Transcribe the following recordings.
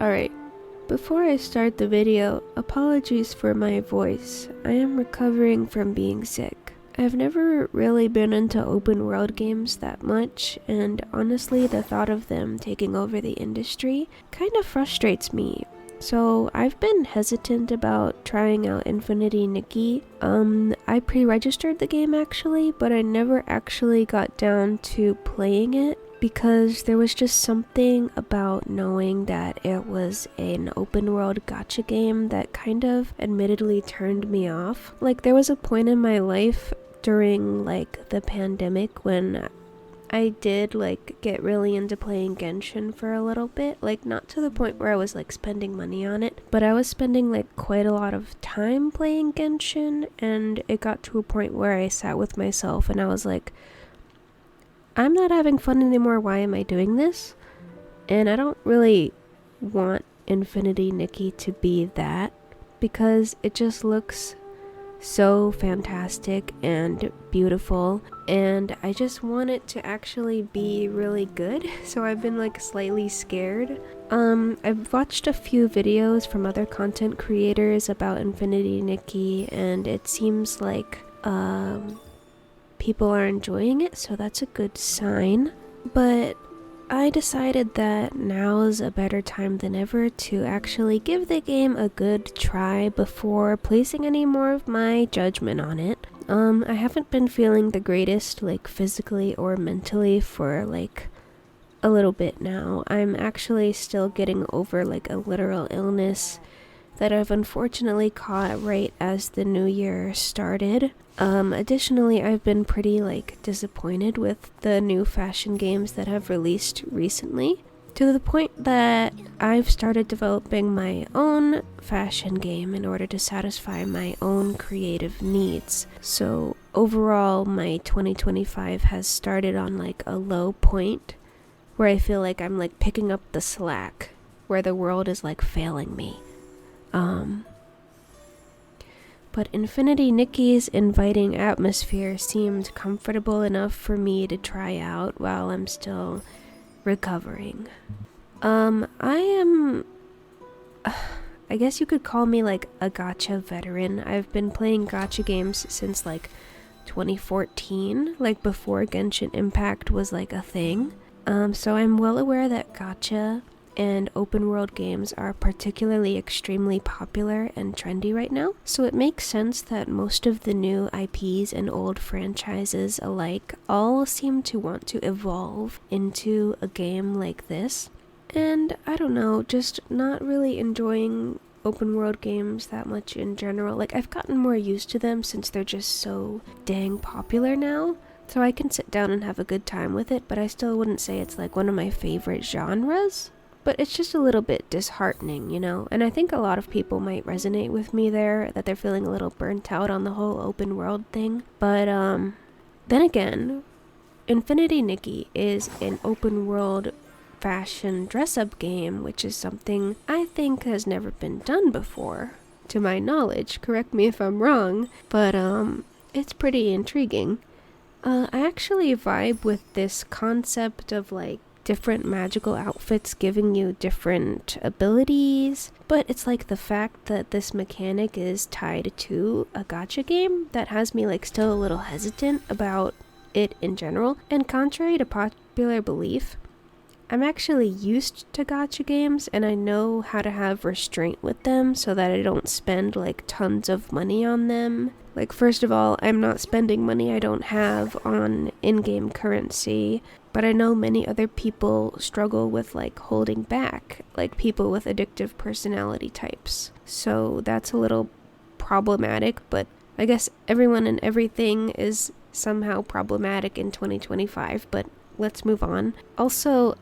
Alright, before I start the video, apologies for my voice. I am recovering from being sick. I've never really been into open world games that much, and honestly the thought of them taking over the industry kind of frustrates me. So I've been hesitant about trying out Infinity Nikki. I pre-registered the game actually, but I never actually got down to playing it because there was just something about knowing that it was an open world gacha game that kind of admittedly turned me off. Like, there was a point in my life during like the pandemic when I did like get really into playing Genshin for a little bit, like not to the point where I was like spending money on it, but I was spending like quite a lot of time playing Genshin, and it got to a point where I sat with myself and I was like, I'm not having fun anymore, why am I doing this? And I don't really want Infinity Nikki to be that, because it just looks so fantastic and beautiful, and I just want it to actually be really good, so I've been like slightly scared. I've watched a few videos from other content creators about Infinity Nikki, and it seems like people are enjoying it, so that's a good sign. But I decided that now is a better time than ever to actually give the game a good try before placing any more of my judgment on it. I haven't been feeling the greatest, like physically or mentally, for like a little bit now. I'm actually still getting over like a literal illness that I've unfortunately caught right as the new year started. Additionally, I've been pretty like disappointed with the new fashion games that have released recently, to the point that I've started developing my own fashion game in order to satisfy my own creative needs. So overall, my 2025 has started on like a low point where I feel like I'm like picking up the slack where the world is like failing me. But Infinity Nikki's inviting atmosphere seemed comfortable enough for me to try out while I'm still recovering. I guess you could call me like a gacha veteran. I've been playing gacha games since like 2014, like before Genshin Impact was like a thing. So I'm well aware that gacha and open world games are particularly extremely popular and trendy right now, so it makes sense that most of the new IPs and old franchises alike all seem to want to evolve into a game like this. And I don't know, just not really enjoying open world games that much in general. Like, I've gotten more used to them since they're just so dang popular now, so I can sit down and have a good time with it, but I still wouldn't say it's like one of my favorite genres. But it's just a little bit disheartening, you know? And I think a lot of people might resonate with me there, that they're feeling a little burnt out on the whole open world thing. But then again, Infinity Nikki is an open world fashion dress-up game, which is something I think has never been done before, to my knowledge. Correct me if I'm wrong, but it's pretty intriguing. I actually vibe with this concept of like different magical outfits giving you different abilities, but it's like the fact that this mechanic is tied to a gacha game that has me like still a little hesitant about it in general. And contrary to popular belief, I'm actually used to gacha games, and I know how to have restraint with them so that I don't spend like tons of money on them. Like, first of all, I'm not spending money I don't have on in-game currency, but I know many other people struggle with like holding back, like people with addictive personality types. So that's a little problematic, but I guess everyone and everything is somehow problematic in 2025, but let's move on. Also,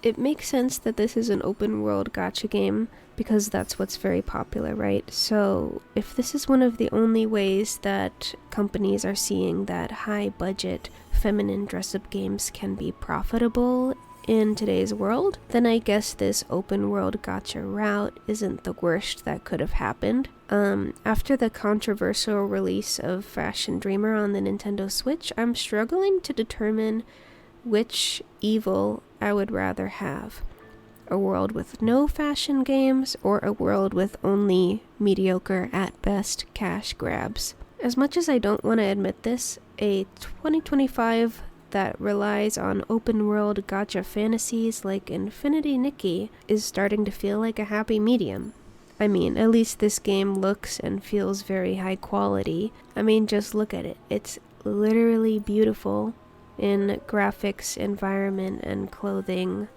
it makes sense that this is an open world gacha game because that's what's very popular, right? So if this is one of the only ways that companies are seeing that high budget feminine dress-up games can be profitable in today's world, then I guess this open world gacha route isn't the worst that could have happened. After the controversial release of Fashion Dreamer on the Nintendo Switch, I'm struggling to determine which evil I would rather have. a world with no fashion games, or a world with only mediocre at best cash grabs. As much as I don't want to admit this, a 2025 that relies on open world gacha fantasies like Infinity Nikki is starting to feel like a happy medium. I mean, at least this game looks and feels very high quality. I mean, just look at it. It's literally beautiful in graphics, environment, and clothing,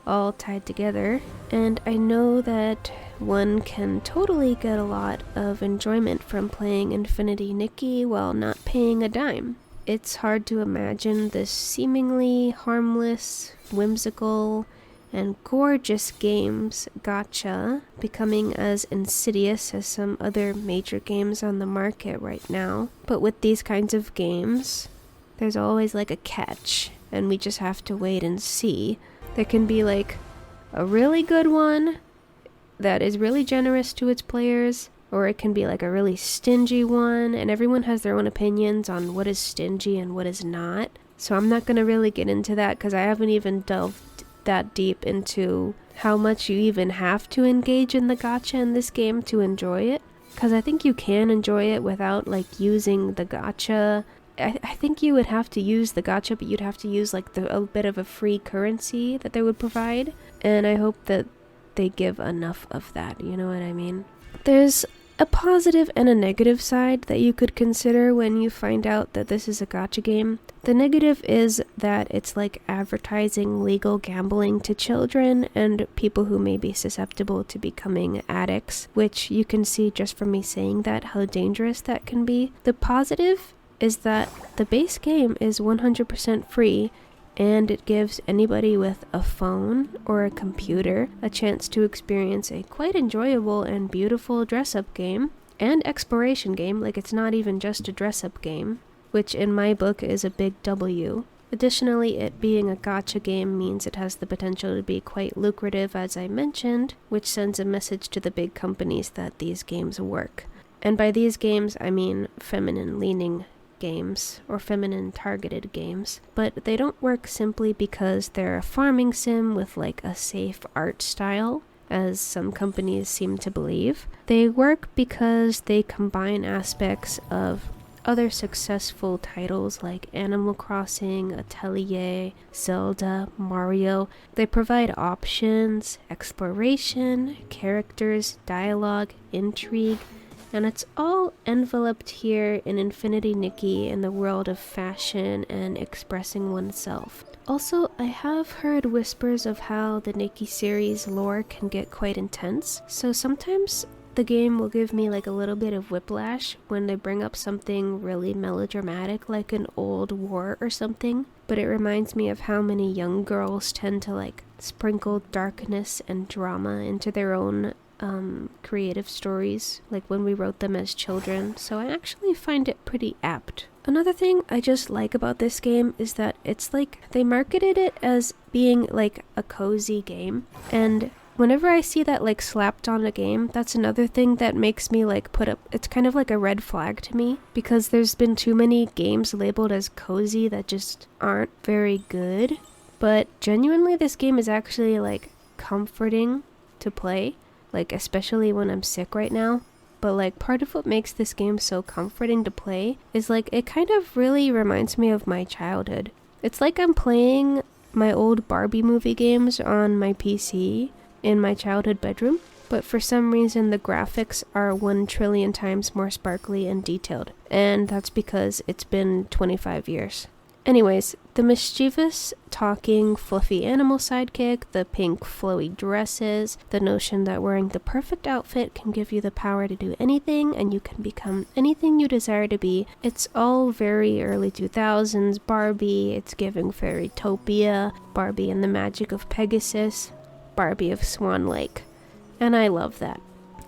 all tied together. And I know that one can totally get a lot of enjoyment from playing Infinity Nikki while not paying a dime. It's hard to imagine this seemingly harmless, whimsical, and gorgeous games, gacha, becoming as insidious as some other major games on the market right now. But with these kinds of games, there's always like a catch, and we just have to wait and see. There can be like a really good one that is really generous to its players, or it can be like a really stingy one, and everyone has their own opinions on what is stingy and what is not. So I'm not going to really get into that because I haven't even delved that deep into how much you even have to engage in the gacha in this game to enjoy it. Because I think you can enjoy it without like using the gacha. I think you would have to use the gacha, but you'd have to use like a bit of a free currency that they would provide. And I hope that they give enough of that, you know what I mean? There's a positive and a negative side that you could consider when you find out that this is a gacha game. The negative is that it's like advertising legal gambling to children and people who may be susceptible to becoming addicts, which you can see just from me saying that, how dangerous that can be. The positive is that the base game is 100% free, and it gives anybody with a phone or a computer a chance to experience a quite enjoyable and beautiful dress-up game and exploration game. Like, it's not even just a dress-up game, which in my book is a big W. Additionally, it being a gacha game means it has the potential to be quite lucrative, as I mentioned, which sends a message to the big companies that these games work. And by these games, I mean feminine-leaning games or feminine targeted games, but they don't work simply because they're a farming sim with like a safe art style, as some companies seem to believe. They work because they combine aspects of other successful titles like Animal Crossing, Atelier, Zelda, Mario. They provide options, exploration, characters, dialogue, intrigue, and it's all enveloped here in Infinity Nikki in the world of fashion and expressing oneself. Also, I have heard whispers of how the Nikki series lore can get quite intense, so sometimes the game will give me like a little bit of whiplash when they bring up something really melodramatic like an old war or something, but it reminds me of how many young girls tend to like sprinkle darkness and drama into their own creative stories, like when we wrote them as children, so I actually find it pretty apt. Another thing I just like about this game is that it's like they marketed it as being like a cozy game, and whenever I see that like slapped on a game, that's another thing that makes me like it's kind of like a red flag to me, because there's been too many games labeled as cozy that just aren't very good. But genuinely, this game is actually like comforting to play, like especially when I'm sick right now. But like part of what makes this game so comforting to play is like it kind of really reminds me of my childhood. It's like I'm playing my old Barbie movie games on my PC in my childhood bedroom, but for some reason the graphics are 1 trillion times more sparkly and detailed, and that's because it's been 25 years. Anyways, the mischievous, talking, fluffy animal sidekick, the pink flowy dresses, the notion that wearing the perfect outfit can give you the power to do anything and you can become anything you desire to be. It's all very early 2000s Barbie. It's giving Fairytopia, Barbie and the Magic of Pegasus, Barbie of Swan Lake. And I love that.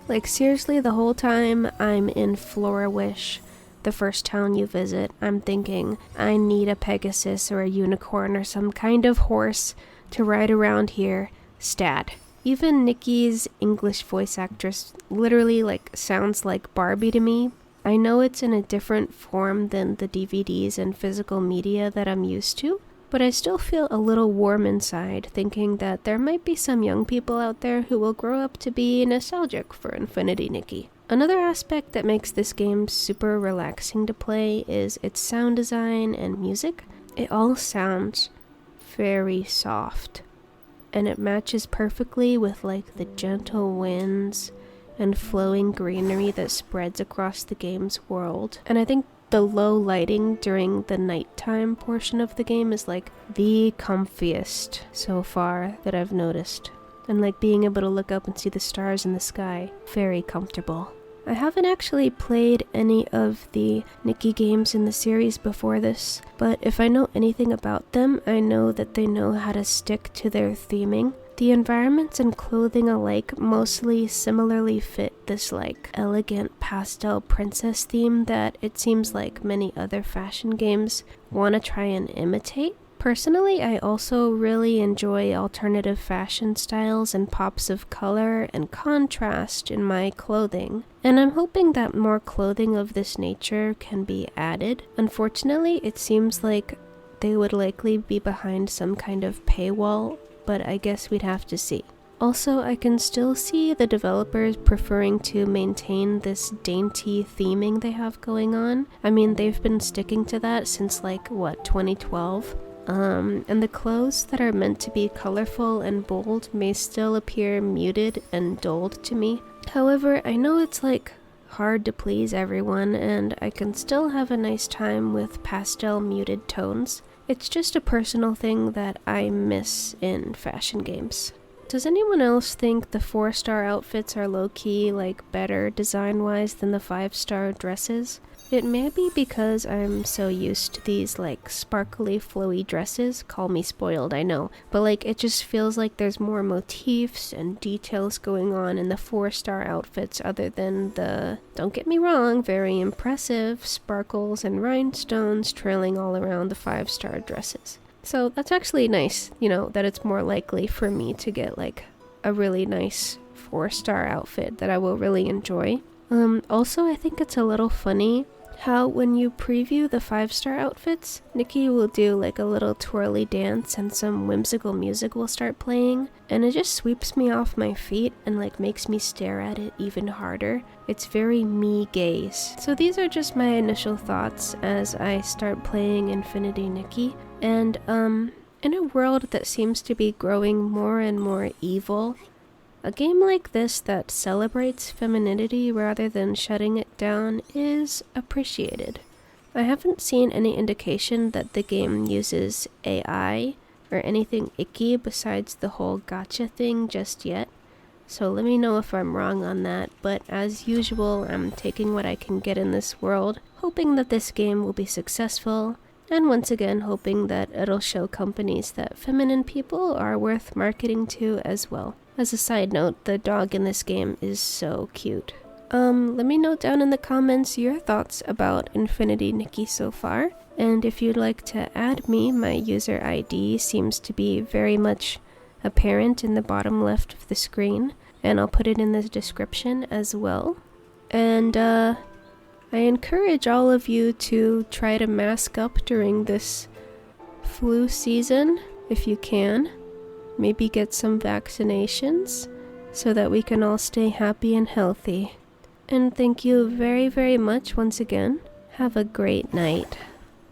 Like seriously, the whole time I'm in Florawish, the first town you visit, I'm thinking, I need a Pegasus or a unicorn or some kind of horse to ride around here. Stat. Even Nikki's English voice actress literally like sounds like Barbie to me. I know it's in a different form than the DVDs and physical media that I'm used to, but I still feel a little warm inside, thinking that there might be some young people out there who will grow up to be nostalgic for Infinity Nikki. Another aspect that makes this game super relaxing to play is its sound design and music. It all sounds very soft, and it matches perfectly with like the gentle winds and flowing greenery that spreads across the game's world. And I think the low lighting during the nighttime portion of the game is like the comfiest so far that I've noticed. And like being able to look up and see the stars in the sky, very comfortable. I haven't actually played any of the Nikki games in the series before this, but if I know anything about them, I know that they know how to stick to their theming. The environments and clothing alike mostly similarly fit this like elegant pastel princess theme that it seems like many other fashion games want to try and imitate. Personally, I also really enjoy alternative fashion styles and pops of color and contrast in my clothing, and I'm hoping that more clothing of this nature can be added. Unfortunately, it seems like they would likely be behind some kind of paywall, but I guess we'd have to see. Also, I can still see the developers preferring to maintain this dainty theming they have going on. I mean, they've been sticking to that since like, 2012? And the clothes that are meant to be colorful and bold may still appear muted and dulled to me. However, I know it's like hard to please everyone, and I can still have a nice time with pastel muted tones. It's just a personal thing that I miss in fashion games. Does anyone else think the 4-star outfits are low-key like better design-wise than the 5-star dresses? It may be because I'm so used to these like sparkly flowy dresses. Call me spoiled, I know. But like it just feels like there's more motifs and details going on in the 4-star outfits other than the, don't get me wrong, very impressive sparkles and rhinestones trailing all around the 5-star dresses. So that's actually nice, you know, that it's more likely for me to get like a really nice 4-star outfit that I will really enjoy. Also, I think it's a little funny how when you preview the 5-star outfits, Nikki will do like a little twirly dance and some whimsical music will start playing, and it just sweeps me off my feet and like makes me stare at it even harder. It's very me gaze. So these are just my initial thoughts as I start playing Infinity Nikki, and in a world that seems to be growing more and more evil, a game like this that celebrates femininity rather than shutting it down is appreciated. I haven't seen any indication that the game uses AI or anything icky besides the whole gacha thing just yet, so let me know if I'm wrong on that, but as usual, I'm taking what I can get in this world, hoping that this game will be successful, and once again hoping that it'll show companies that feminine people are worth marketing to as well. As a side note, the dog in this game is so cute. Let me know down in the comments your thoughts about Infinity Nikki so far, and if you'd like to add me, my user ID seems to be very much apparent in the bottom left of the screen, and I'll put it in the description as well. And I encourage all of you to try to mask up during this flu season if you can. Maybe get some vaccinations so that we can all stay happy and healthy. And thank you very, very much once again. Have a great night.